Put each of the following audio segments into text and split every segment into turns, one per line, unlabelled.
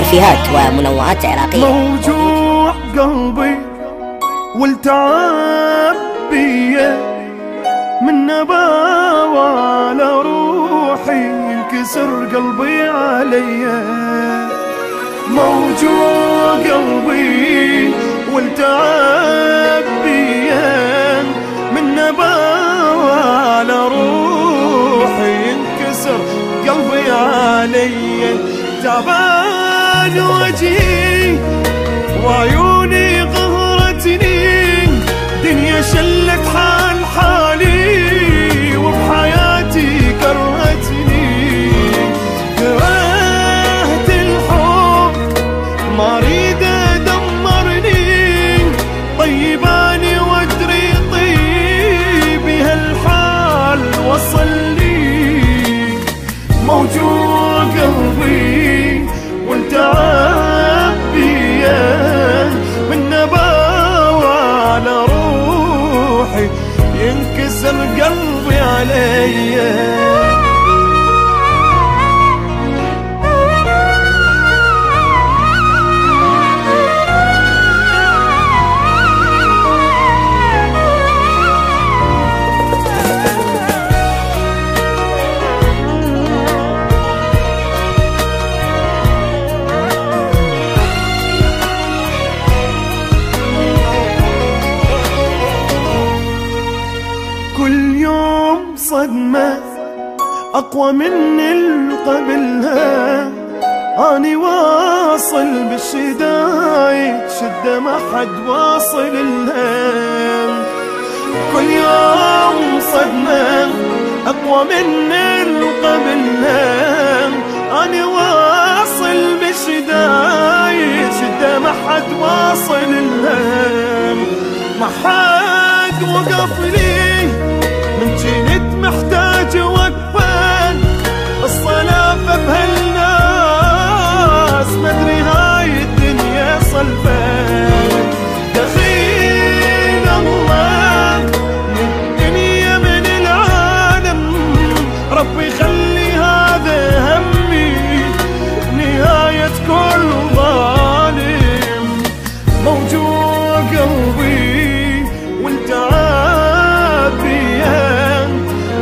ترفيهات ومنوعات عراقية.
موجوع قلبي والتعب بيا من نباوة على روحي ينكسر قلبي عليا. موجوع قلبي والتعب بيا من نباوة على روحي ينكسر قلبي عليا. تعبان وجهي وعيوني قهرتني، دنيا شلت حال حالي وبحياتي كرهتني. كرهت الحب ما اريد دمرني، طيباني وادري طيبي هالحال وصلني. موجوع قلبي والتعب بيا من نباوة على روحي ينكسر قلبي عليا. كل يوم صدمة أقوى من القبلها، أني واصل بالشدايد شدة ما حد واصل لها. كل يوم صدمة أقوى من القبلها، أني واصل بالشدايد شدة ما حد واصل لها. ما حد وقف لي من جنت محتاج وقفة، الصلافة بهالناس مدري هاي الدنيا صلفة. دخيل الله من الدنيا من العالم، ربي خلي هذا همي نهاية كل ظالم. موجوع قلبي والتعب بيا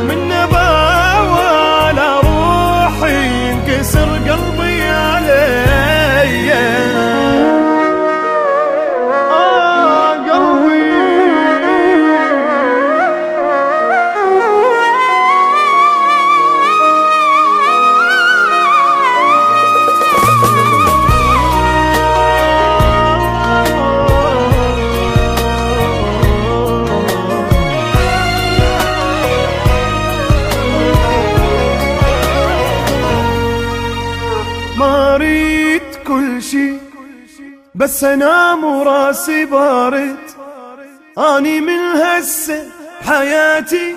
من نباوة على روحي ينكسر قلبي عليا. قلبي ما اريد كل شي بس انام وراسي بارد، اني من هسه حياتي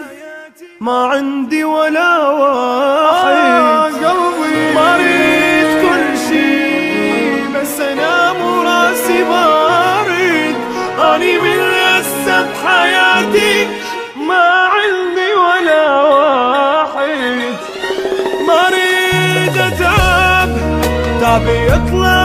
ما عندي ولا واحد. قلبي ما اريد كل شي بس انام وراسي بارد، اني من هسه بحياتي ما عندي ولا واحد. ما اريد اتعب تعبي يطلع